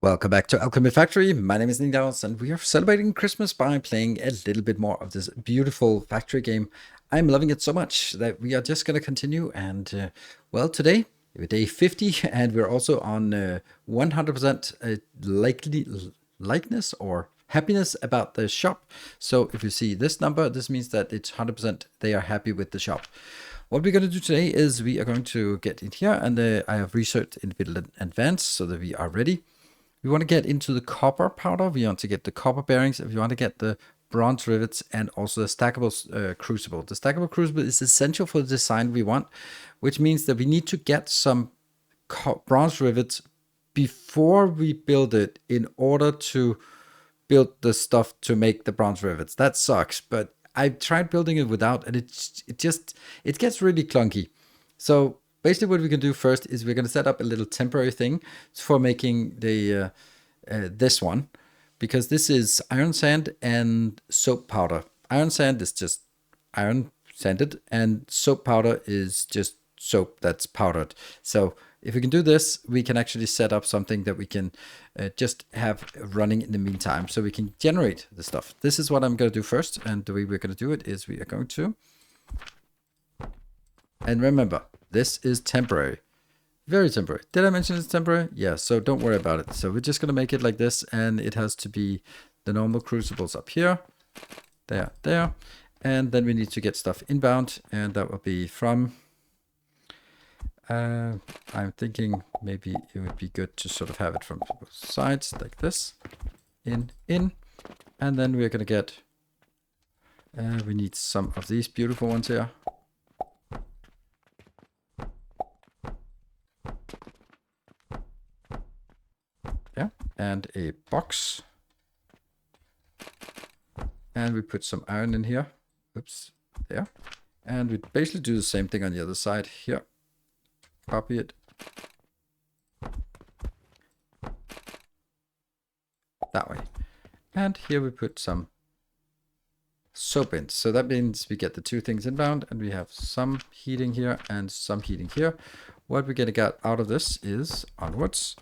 Welcome back to Alchemy Factory. My name is Nidaus, and we are celebrating Christmas by playing a little bit more of this beautiful factory game. I'm loving it so much that we are just going to continue. And well, today we're day 50, and we're also on 100% likeness or happiness about the shop. So if you see this number, this means that it's 100% they are happy with the shop. What we're going to do today is we are going to get in here, and I have researched in a bit in advance so that we are ready. We want to get into the copper powder. We want to get the copper bearings. We want to get the bronze rivets and also the stackable crucible. The stackable crucible is essential for the design we want, which means that we need to get some bronze rivets before we build it in order to build the stuff to make the bronze rivets. That sucks, but I've tried building it without, and it gets really clunky. So basically what we can do first is we're going to set up a little temporary thing for making the this one, because this is iron sand and soap powder. Iron sand is just iron sanded, and soap powder is just soap that's powdered. So if we can do this, we can actually set up something that we can just have running in the meantime, so we can generate the stuff. This is what I'm going to do first, and the way we're going to do it is we are going to, and remember, this is temporary. Very temporary. Did I mention it's temporary? Yeah, so don't worry about it. So we're just going to make it like this, and it has to be the normal crucibles up here. There, there. And then we need to get stuff inbound, and that will be from... I'm thinking maybe it would be good to sort of have it from both sides, like this. In. And then we're going to get... we need some of these beautiful ones here. And a box, and we put some iron in here. Oops, there. And we basically do the same thing on the other side here. Copy it that way, and here we put some soap in. So that means we get the two things inbound, and we have some heating here and some heating here. What we're gonna get out of this is onwards.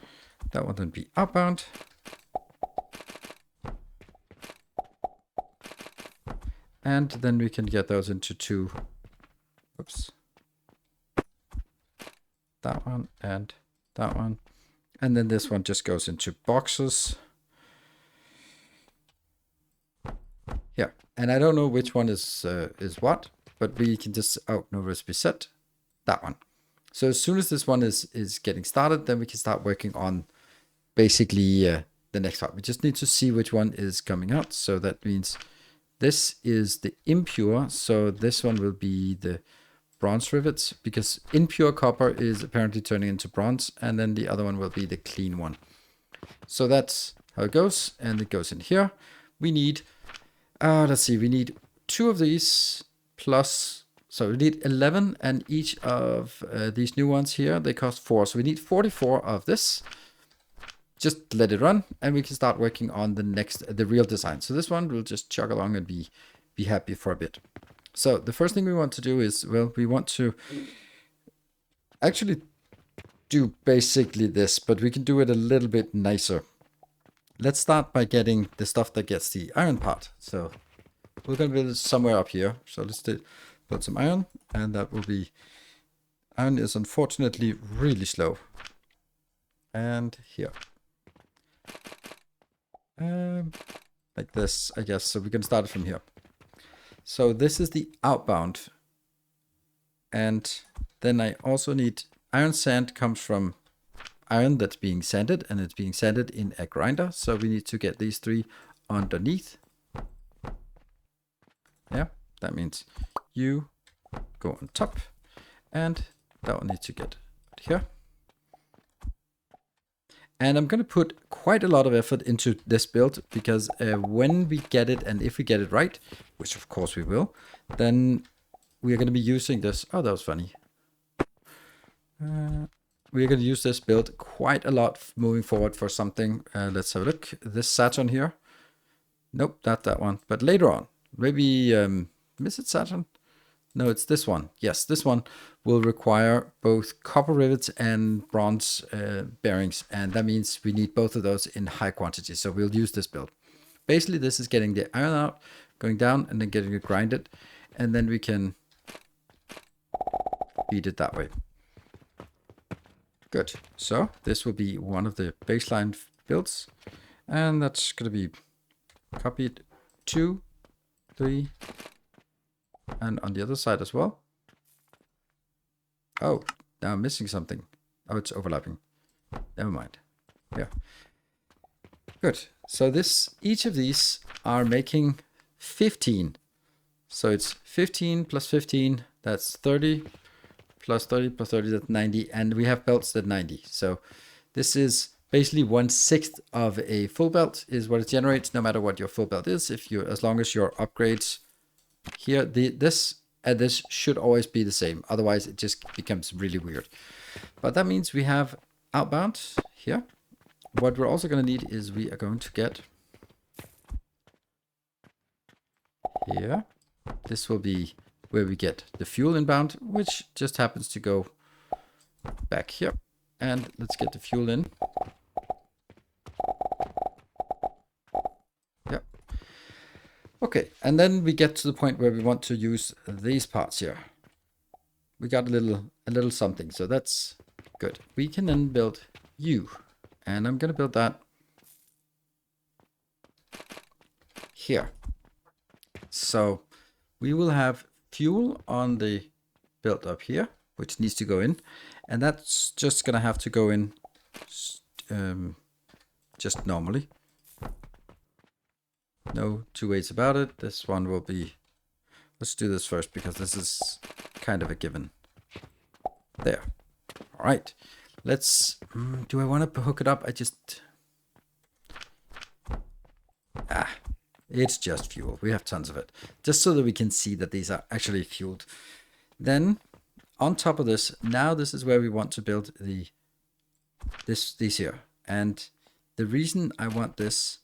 That will then be outbound. And then we can get those into two. Oops. That one and that one. And then this one just goes into boxes. Yeah. And I don't know which one is what, but we can just, oh, no recipe set. That one. So as soon as this one is getting started, then we can start working on basically the next part. We just need to see which one is coming out. So that means this is the impure. So this one will be the bronze rivets, because impure copper is apparently turning into bronze. And then the other one will be the clean one. So that's how it goes. And it goes in here. We need, let's see, we need 2 of these plus... So we need 11, and each of these new ones here, they cost 4. So we need 44 of this. Just let it run, and we can start working on the real design. So this one will just chug along and be happy for a bit. So the first thing we want to do is, well, we want to actually do basically this, but we can do it a little bit nicer. Let's start by getting the stuff that gets the iron part. So we're going to build it somewhere up here. So let's put some iron, and that will be... Iron is unfortunately really slow. And here. Like this, I guess. So we can start it from here. So this is the outbound. And then I also need... Iron sand comes from iron that's being sanded, and it's being sanded in a grinder. So we need to get these 3 underneath. Yeah, that means you go on top, and that will need to get here. And I'm going to put quite a lot of effort into this build, because when we get it, and if we get it right, which of course we will, then we are going to be using this. Oh, that was funny. We're going to use this build quite a lot moving forward for something. Let's have a look. This Saturn here. Nope, not that one. But later on, maybe, is it Saturn? No, it's this one. Yes, this one will require both copper rivets and bronze bearings, and that means we need both of those in high quantity, so we'll use this build. Basically, this is getting the iron out, going down, and then getting it grinded, and then we can feed it that way. Good. So this will be one of the baseline builds, and that's going to be copied 2, 3, and on the other side as well. Oh, now I'm missing something. Oh, it's overlapping. Never mind. Yeah. Good. So each of these are making 15. So it's 15 plus 15, that's 30. Plus 30 plus 30, that's 90. And we have belts that 90. So this is basically 1/6 of a full belt is what it generates, no matter what your full belt is. As long as your upgrades here, this should always be the same. Otherwise, it just becomes really weird. But that means we have outbound here. What we're also going to need is we are going to get here. This will be where we get the fuel inbound, which just happens to go back here. And let's get the fuel in. Yep. Okay, and then we get to the point where we want to use these parts here. We got a little something, so that's good. We can then build you, and I'm gonna build that here. So we will have fuel on the build up here, which needs to go in, and that's just gonna have to go in just normally. No two ways about it. This one will be, let's do this first because this is kind of a given. There. All right. Let's, do I want to hook it up? It's just fuel. We have tons of it. Just so that we can see that these are actually fueled. Then on top of this, now this is where we want to build these here. And the reason I want this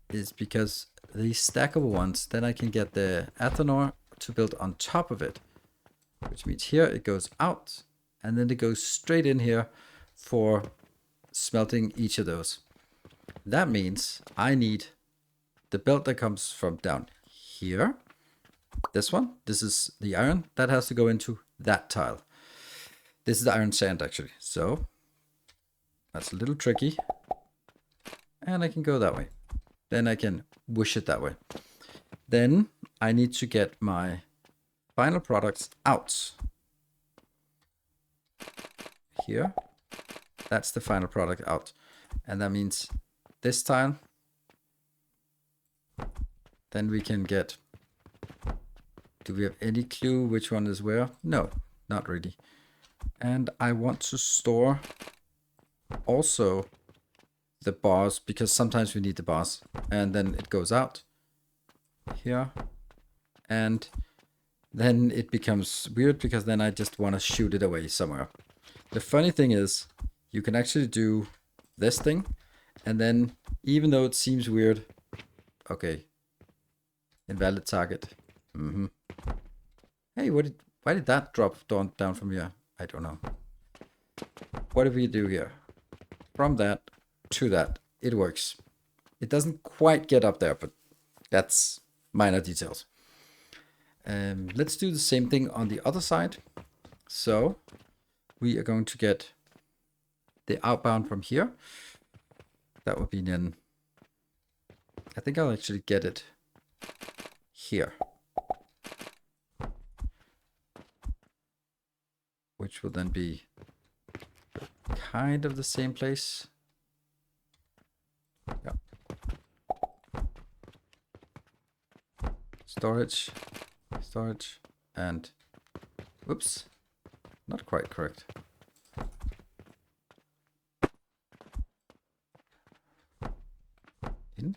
is because these stackable ones, then I can get the athanor to build on top of it, which means here it goes out and then it goes straight in here for smelting each of those. That means I need the belt that comes from down here. This one, this is the iron that has to go into that tile. This is the iron sand actually. So that's a little tricky. And I can go that way. Then I can whoosh it that way. Then I need to get my final products out. Here. That's the final product out. And that means this tile. Then we can get, do we have any clue which one is where? No, not really. And I want to store also the bars, because sometimes we need the bars, and then it goes out here, and then it becomes weird because then I just want to shoot it away somewhere. The funny thing is you can actually do this thing, and then even though it seems weird, okay, invalid target. Hey, why did that drop down from here? I don't know. What do we do here? From that to that, it works. It doesn't quite get up there, but that's minor details. Let's do the same thing on the other side. So we are going to get the outbound from here. That would be then, I think I'll actually get it here, which will then be kind of the same place. Yeah. Storage, and whoops, not quite correct. In.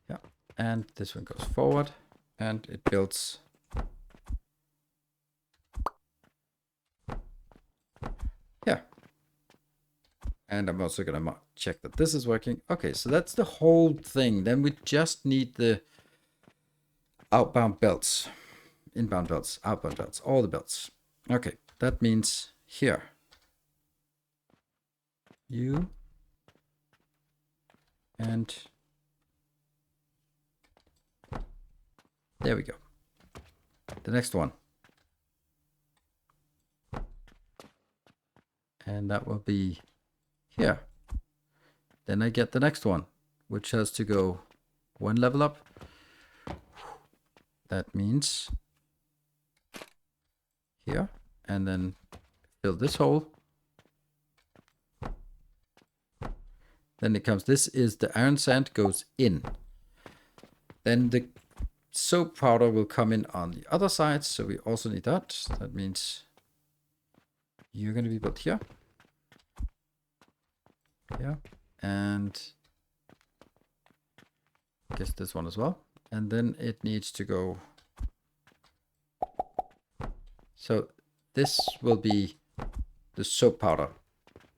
Yeah, and this one goes forward, and it builds. And I'm also going to check that this is working. Okay, so that's the whole thing. Then we just need the outbound belts, inbound belts, outbound belts, all the belts. Okay, that means here. You and there we go. The next one. And that will be here. Then I get the next one, which has to go one level up. That means here, and then fill this hole. Then it comes, this is the iron sand goes in. Then the soap powder will come in on the other side, so we also need that. That means you're going to be built here. Here. And I guess this one as well. And then it needs to go. So this will be the soap powder.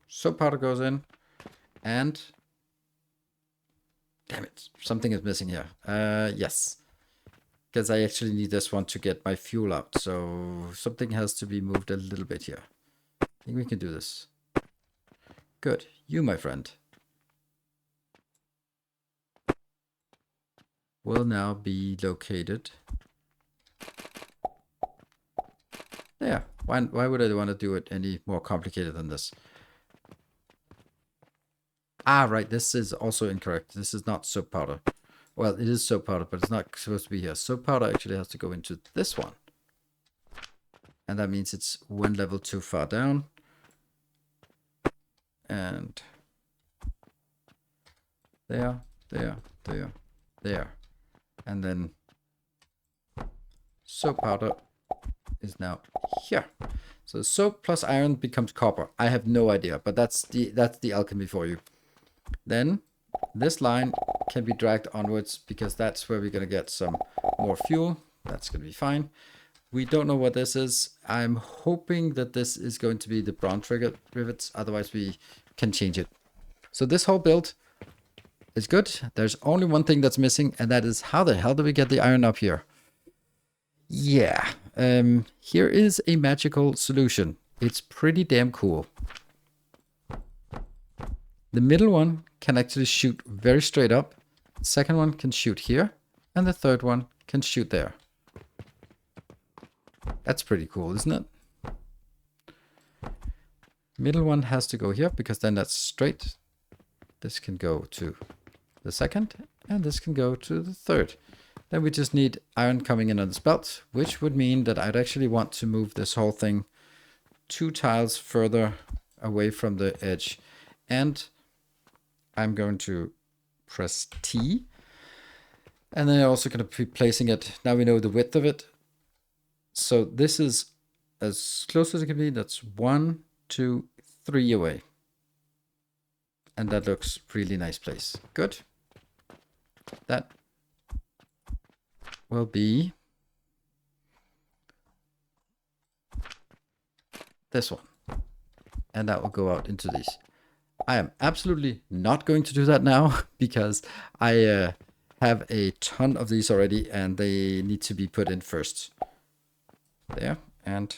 Soap powder goes in. And damn it, something is missing here. Yes. Because I actually need this one to get my fuel out. So something has to be moved a little bit here. I think we can do this. Good. You, my friend, will now be located there. Why would I want to do it any more complicated than this? Ah, right. This is also incorrect. This is not soap powder. Well, it is soap powder, but it's not supposed to be here. Soap powder actually has to go into this one. And that means it's one level too far down. And there. And then soap powder is now here. So soap plus iron becomes copper. I have no idea, but that's the alchemy for you. Then this line can be dragged onwards because that's where we're going to get some more fuel. That's going to be fine. We don't know what this is. I'm hoping that this is going to be the bronze rivets. Otherwise, we can change it. So this whole build is good. There's only one thing that's missing, and that is how the hell do we get the iron up here? Yeah. Here is a magical solution. It's pretty damn cool. The middle one can actually shoot very straight up. The second one can shoot here. And the third one can shoot there. That's pretty cool, isn't it? Middle one has to go here because then that's straight. This can go to the second and this can go to the third. Then we just need iron coming in on this belt, which would mean that I'd actually want to move this whole thing 2 tiles further away from the edge. And I'm going to press T. And then I'm also going to be placing it. Now we know the width of it. So this is as close as it can be. That's 1, 2, 3 away. And that looks really nice place. Good. That will be this one. And that will go out into these. I am absolutely not going to do that now because I have a ton of these already and they need to be put in first. There. And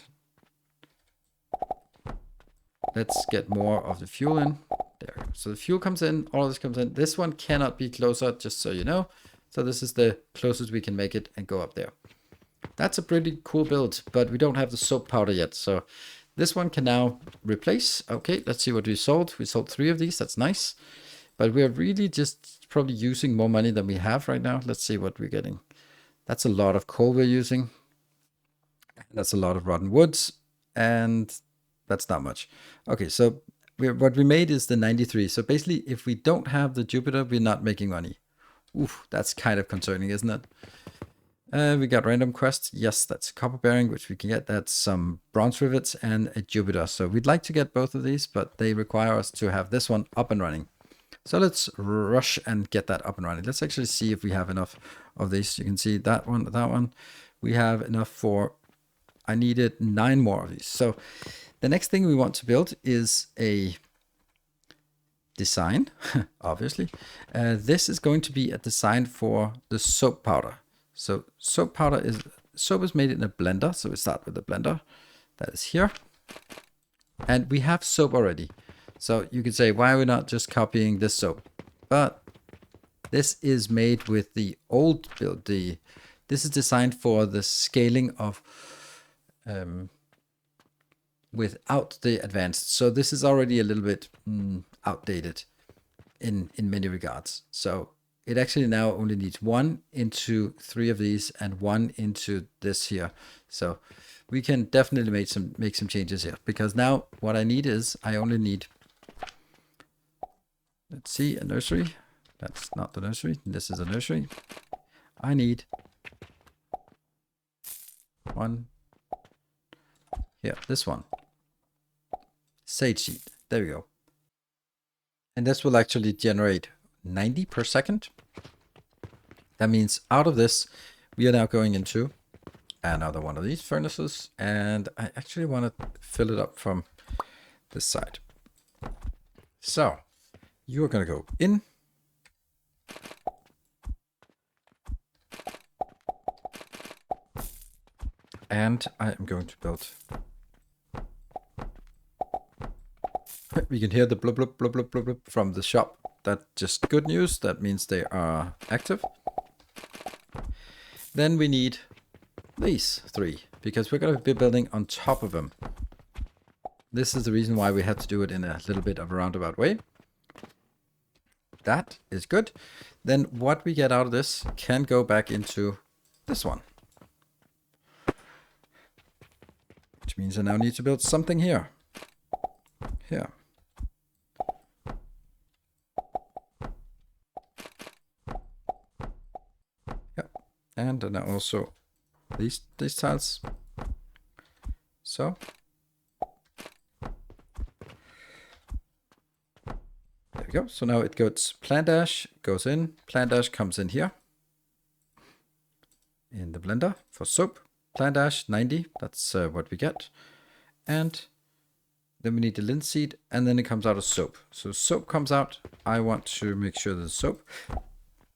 let's get more of the fuel in. There. So the fuel comes in, all of this comes in. This one cannot be closer, just so you know. So this is the closest we can make it and go up there. That's a pretty cool build, but we don't have the soap powder yet. So this one can now replace. Okay, let's see what we sold. We sold 3 of these. That's nice. But we're really just probably using more money than we have right now. Let's see what we're getting. That's a lot of coal we're using. That's a lot of rotten woods. And that's not much. Okay, so what we made is the 93. So basically, if we don't have the Jupiter, we're not making money. Oof, that's kind of concerning, isn't it? We got random quest. Yes, that's copper bearing, which we can get. That's some bronze rivets and a Jupiter. So we'd like to get both of these, but they require us to have this one up and running. So let's rush and get that up and running. Let's actually see if we have enough of these. You can see that one. We have enough for, I needed 9 more of these. So the next thing we want to build is a design, obviously. This is going to be a design for the soap powder. So soap is made in a blender. So we start with the blender that is here. And we have soap already. So you could say, why are we not just copying this soap? But this is made with the old build. This is designed for the scaling of without the advanced. So this is already a little bit outdated in many regards. So it actually now only needs 1 into 3 of these and 1 into this here. So we can definitely make some changes here, because now what I need is I only need, let's see, a nursery. That's not the nursery. This is a nursery. I need 1 here, this one. Sage seed. There we go. And this will actually generate 90 per second. That means out of this, we are now going into another one of these furnaces. And I actually want to fill it up from this side. So you're going to go in. And I am going to build. We can hear the blub, blub, blub, blub, blub, blub from the shop. That's just good news. That means they are active. Then we need these 3, because we're going to be building on top of them. This is the reason why we had to do it in a little bit of a roundabout way. That is good. Then what we get out of this can go back into this one. Which means I now need to build something here. Here. Yep. And then also these tiles. So. There we go. So now it goes plant dash, goes in, plant dash comes in here. In the blender for soap. Plant dash 90, that's what we get. And then we need the linseed, and then it comes out of soap. So soap comes out. I want to make sure the soap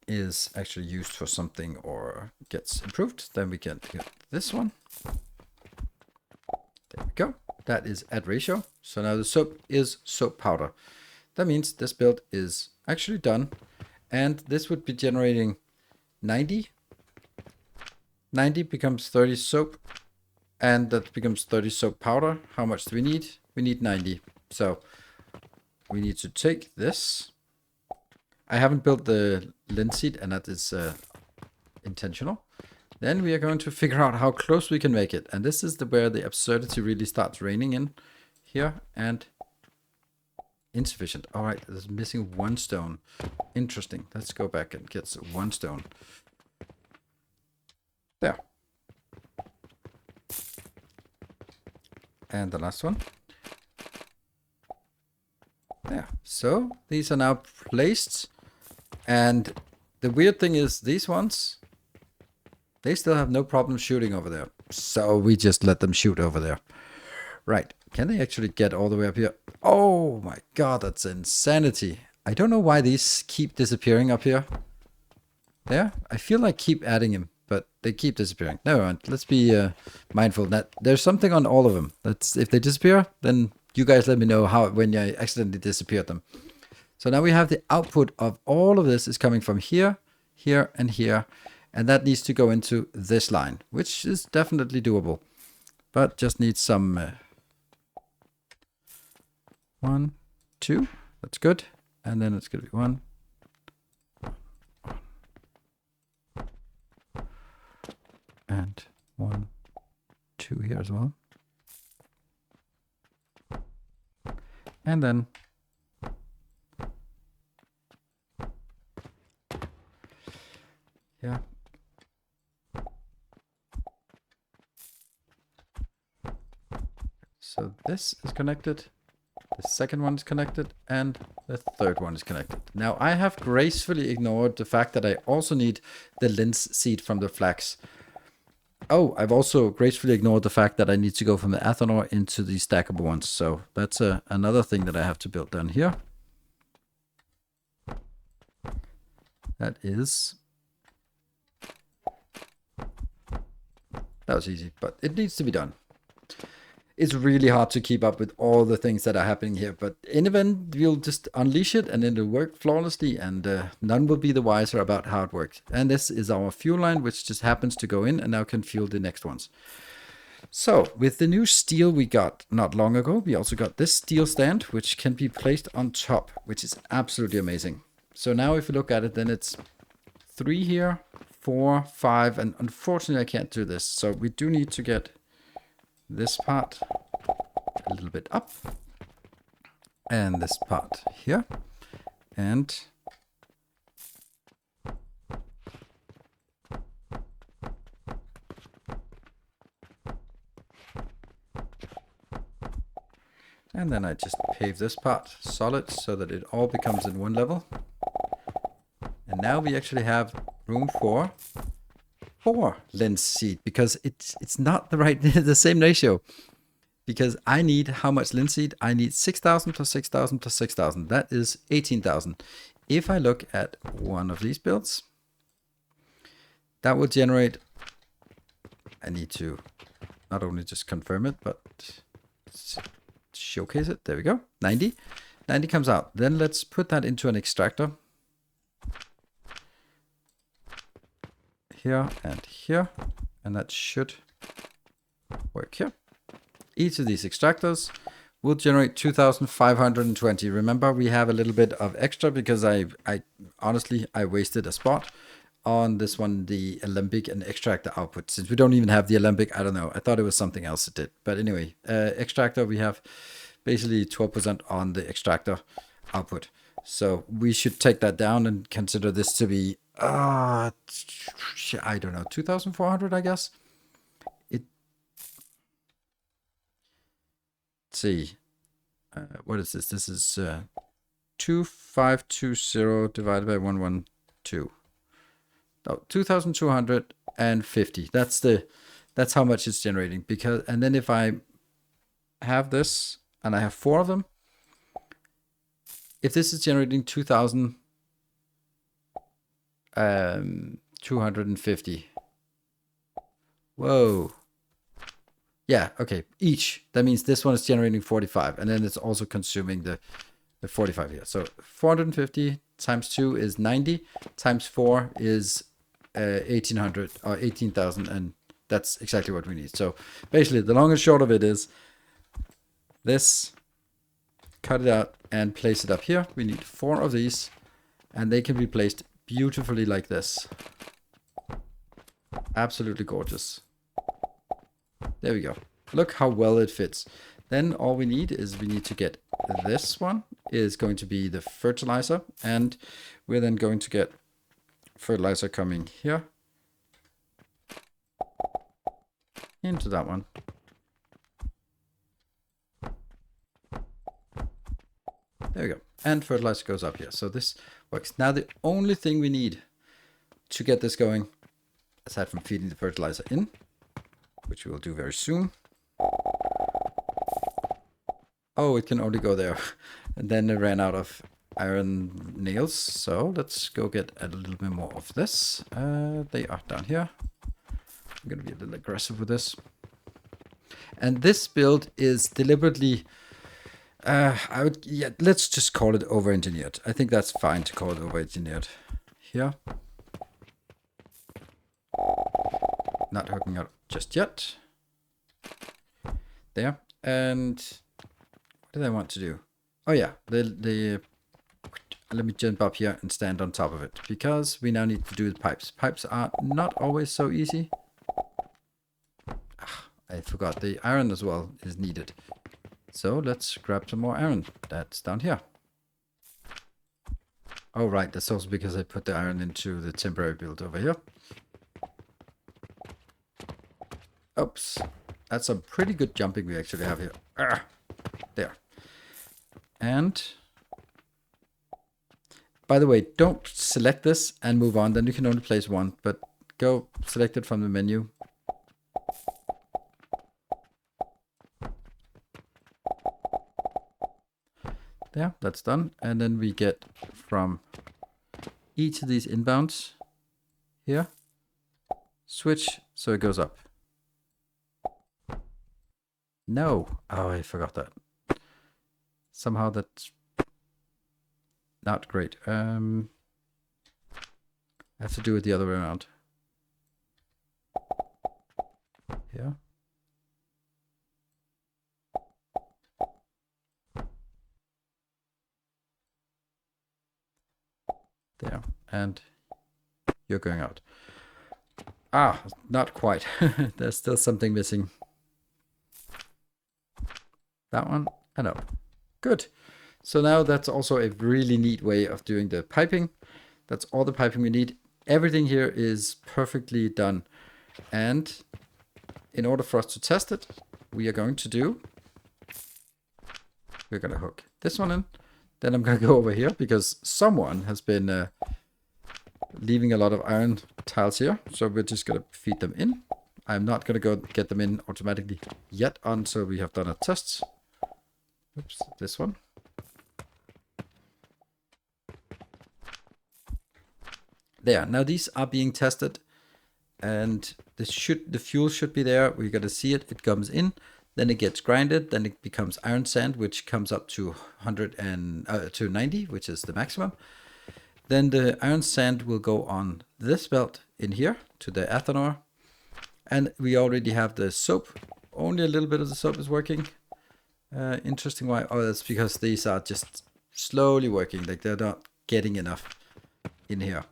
is actually used for something or gets improved. Then we get this one. There we go. That is add ratio. So now the soap is soap powder. That means this build is actually done. And this would be generating 90. 90 becomes 30 soap, and that becomes 30 soap powder. How much do we need? We need 90. So we need to take this. I haven't built the linseed, and that is intentional. Then we are going to figure out how close we can make it. And this is where the absurdity really starts reigning in here. And insufficient. All right, there's missing 1 stone. Interesting. Let's go back and get 1 stone. There. And the last one. There. So these are now placed. And the weird thing is these ones, they still have no problem shooting over there. So we just let them shoot over there. Right. Can they actually get all the way up here? Oh my god, that's insanity. I don't know why these keep disappearing up here. There. I feel like keep adding them, but they keep disappearing. Never mind. Let's be mindful that there's something on all of them. That's, if they disappear, then you guys let me know how when I accidentally disappeared them. So now we have the output of all of this is coming from here, here, and here. And that needs to go into this line, which is definitely doable. But just needs some 1, 2. That's good. And then it's going to be 1. And 1, 2 here as well. And then yeah. So this is connected. The second one is connected, and the third one is connected. Now I have gracefully ignored the fact that I also need the linseed from the flax. Oh, I've also gracefully ignored the fact that I need to go from the athanor into the stackable ones. So that's another thing that I have to build down here. That is... That was easy, but it needs to be done. It's really hard to keep up with all the things that are happening here, but in event, we'll just unleash it and it'll work flawlessly, and none will be the wiser about how it works. And this is our fuel line, which just happens to go in and now can fuel the next ones. So with the new steel we got not long ago, we also got this steel stand, which can be placed on top, which is absolutely amazing. So now if you look at it, then it's 3 here, 4, 5, and unfortunately I can't do this. So we do need to get this part a little bit up, and this part here, and then I just pave this part solid so that it all becomes in one level. And now we actually have room for 4 linseed, because it's not the same ratio. Because I need how much linseed? I need 6,000 plus 6,000 plus 6,000. That is 18,000. If I look at one of these builds, that will generate... I need to not only just confirm it, but showcase it. There we go. 90. 90 comes out. Then let's put that into an extractor. Here and here, and that should work here. Each of these extractors will generate 2,520. Remember, we have a little bit of extra because I honestly wasted a spot on this one, the alembic and extractor output. Since we don't even have the alembic, I don't know. I thought it was something else it did. But anyway, extractor, we have basically 12% on the extractor output. So we should take that down and consider this to be, I don't know, 2,400, I guess. Let's see. What is this? This is 2,520 divided by 112. Oh, 2,250. That's how much it's generating. And then if I have this and I have 4 of them, if this is generating 2,250. Whoa. Yeah, okay, each. That means this one is generating 45, and then it's also consuming the 45 here. So 450 times 2 is 90, times 4 is 1,800 or 18,000, and that's exactly what we need. So basically, the long and short of it is this, cut it out and place it up here. We need 4 of these, and they can be placed beautifully like this. Absolutely gorgeous. There we go. Look how well it fits. Then all we need is we need to get this one is going to be the fertilizer, and we're then going to get fertilizer coming here into that one. There we go. And fertilizer goes up here. So this works. Now the only thing we need to get this going, aside from feeding the fertilizer in, which we will do very soon. Oh, it can only go there. And then it ran out of iron nails. So let's go get a little bit more of this. They are down here. I'm going to be a little aggressive with this. And this build is deliberately... let's just call it overengineered. I think that's fine to call it overengineered. Here. Not hooking up just yet. There. And what did I want to do? Oh yeah, let me jump up here and stand on top of it, because we now need to do the pipes. Pipes are not always so easy. I forgot the iron as well is needed. So let's grab some more iron. That's down here. Oh right, that's also because I put the iron into the temporary build over here. Oops. That's some pretty good jumping we actually have here. There. And by the way, don't select this and move on. Then you can only place one, but go select it from the menu. There, that's done. And then we get from each of these inbounds here, switch so it goes up. No, oh, I forgot that. Somehow that's not great. I have to do it the other way around. Here. There, and you're going out. Ah, not quite. There's still something missing. That one and up. Good. So now that's also a really neat way of doing the piping. That's all the piping we need. Everything here is perfectly done. And in order for us to test it, we're going to hook this one in. Then I'm going to go over here because someone has been leaving a lot of iron tiles here. So we're just going to feed them in. I'm not going to go get them in automatically yet until we have done a test. Oops, this one. There, now these are being tested and the fuel should be there. We're going to see it. It comes in, then it gets grinded, then it becomes iron sand, which comes up to 90, which is the maximum. Then the iron sand will go on this belt in here to the athanor. And we already have the soap. Only a little bit of the soap is working. Interesting why. Oh, that's because these are just slowly working. Like they're not getting enough in here.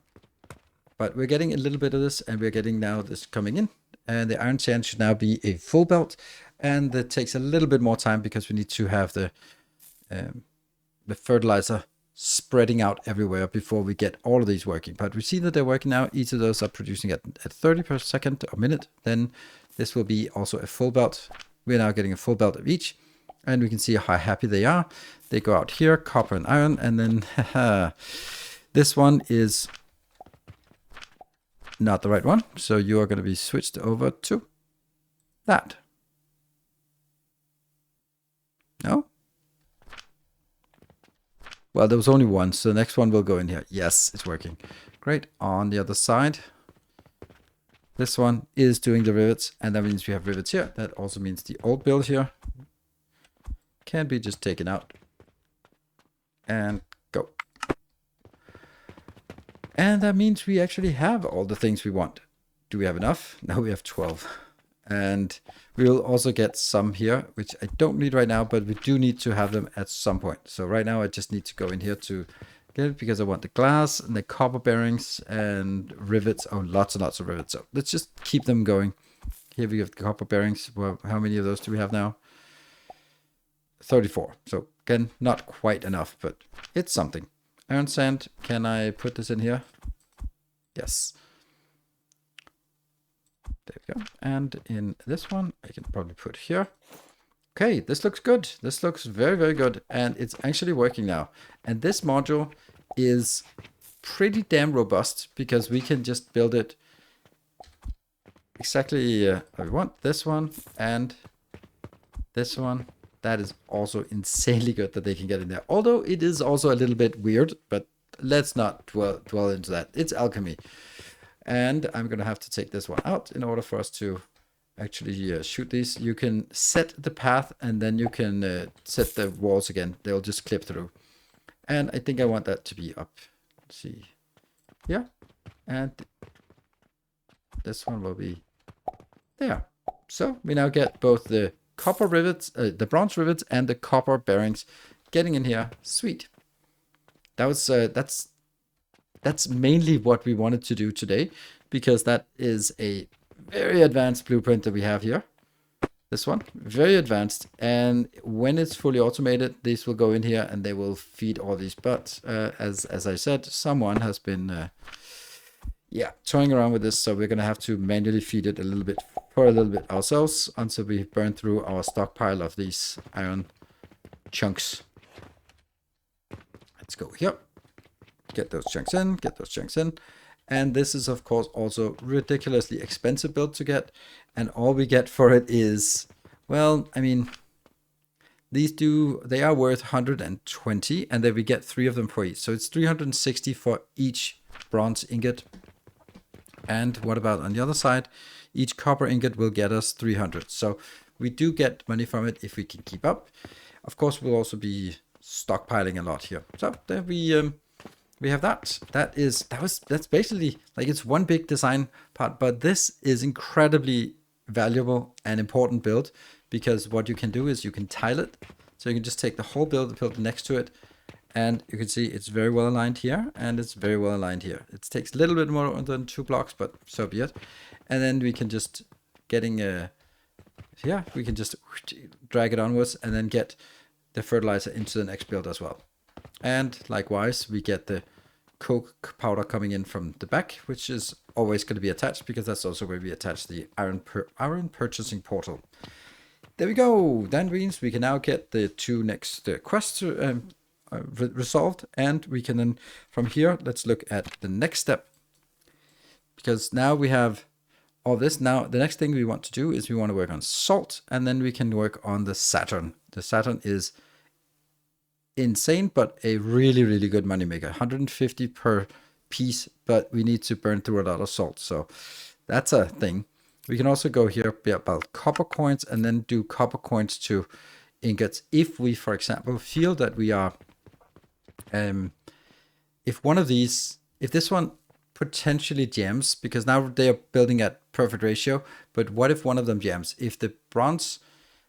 But we're getting a little bit of this and we're getting now this coming in. And the iron sand should now be a full belt. And it takes a little bit more time because we need to have the fertilizer spreading out everywhere before we get all of these working. But we see that they're working now. Each of those are producing at 30 per second or minute. Then this will be also a full belt. We're now getting a full belt of each. And we can see how happy they are. They go out here, copper and iron. And then this one is not the right one. So you are going to be switched over to that. No? Well, there was only one, so the next one will go in here. Yes, it's working. Great. On the other side, this one is doing the rivets, and that means we have rivets here. That also means the old build here can be just taken out. And go. And that means we actually have all the things we want. Do we have enough? Now we have 12. And we will also get some here, which I don't need right now, but we do need to have them at some point. So right now I just need to go in here to get it because I want the glass and the copper bearings and rivets. Oh, lots and lots of rivets. So let's just keep them going. Here we have the copper bearings. Well, how many of those do we have now? 34. So again, not quite enough, but it's something. Iron sand. Can I put this in here? Yes. There we go. And in this one, I can probably put here. Okay, this looks good. This looks very, very good. And it's actually working now. And this module is pretty damn robust because we can just build it exactly how we want. This one and this one. That is also insanely good that they can get in there. Although it is also a little bit weird, but let's not dwell into that. It's alchemy. And I'm going to have to take this one out in order for us to actually shoot these. You can set the path and then you can set the walls again. They'll just clip through. And I think I want that to be up. Let's see. Yeah. And this one will be there. So we now get both the copper rivets, the bronze rivets and the copper bearings getting in here. Sweet. That was, that's mainly what we wanted to do today, because that is a very advanced blueprint that we have here. This one, very advanced. And when it's fully automated, these will go in here and they will feed all these. But as I said, someone has been, toying around with this. So we're going to have to manually feed it a little bit ourselves until we burn through our stockpile of these iron chunks. Let's go here. Get those chunks in, get those chunks in. And this is, of course, also ridiculously expensive build to get. And all we get for it is, well, I mean, they are worth 120, and then we get 3 of them for each. So it's 360 for each bronze ingot. And what about on the other side? Each copper ingot will get us 300. So we do get money from it if we can keep up. Of course, we'll also be stockpiling a lot here. So there we have that. That's basically like it's one big design part, but this is incredibly valuable and important build, because what you can do is you can tile it. So you can just take the whole build next to it, and you can see it's very well aligned here, and it's very well aligned here. It takes a little bit more than 2 blocks, but so be it. And then we can just we can just drag it onwards and then get the fertilizer into the next build as well. And likewise, we get the coke powder coming in from the back, which is always going to be attached, because that's also where we attach the iron purchasing portal. There we go. That means we can now get the 2 next quests resolved, and we can then from here, let's look at the next step, because now we have all this. Now the next thing we want to do is we want to work on salt, and then we can work on the Saturn. The Saturn is insane, but a really, really good money maker. 150 per piece, but we need to burn through a lot of salt, so that's a thing. We can also go here about copper coins, and then do copper coins to ingots if we, for example, feel that we are if this one potentially jams, because now they are building at perfect ratio, but what if one of them jams? If the bronze,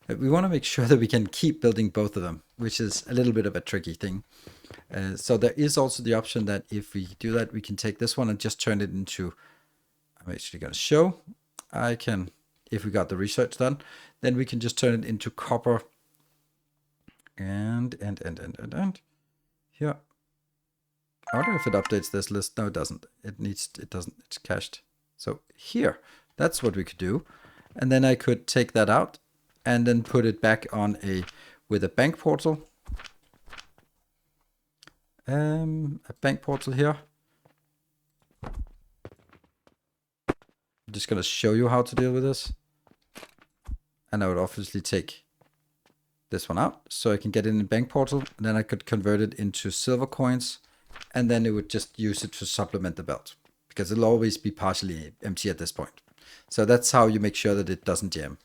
we want to make sure that we can keep building both of them, which is a little bit of a tricky thing. So there is also the option that if we do that, we can take this one and just turn it into, I'm actually going to show, I can, if we got the research done, then we can just turn it into copper and here. I wonder if it updates this list. No, it doesn't. It doesn't. It's cached. So here, that's what we could do. And then I could take that out and then put it back on with a bank portal. A bank portal here. I'm just going to show you how to deal with this. And I would obviously take this one out so I can get it in the bank portal. And then I could convert it into silver coins. And then it would just use it to supplement the belt, because it'll always be partially empty at this point. So that's how you make sure that it doesn't jam.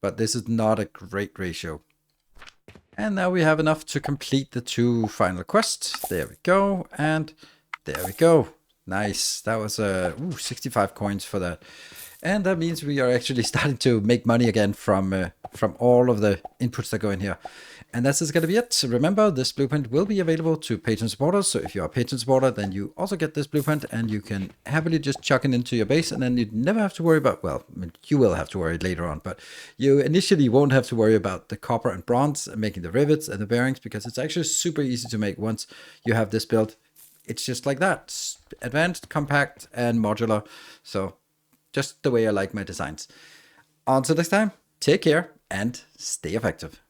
But this is not a great ratio. And now we have enough to complete the 2 final quests. There we go. And there we go. Nice. That was 65 coins for that. And that means we are actually starting to make money again from all of the inputs that go in here. And that's going to be it. So remember, this blueprint will be available to patron supporters. So if you're a patron supporter, then you also get this blueprint, and you can happily just chuck it into your base, and then you never have to worry about, well, I mean, you will have to worry later on, but you initially won't have to worry about the copper and bronze and making the rivets and the bearings, because it's actually super easy to make once you have this built. It's just like that. It's advanced, compact, and modular. So just the way I like my designs. Until next time, take care and stay effective.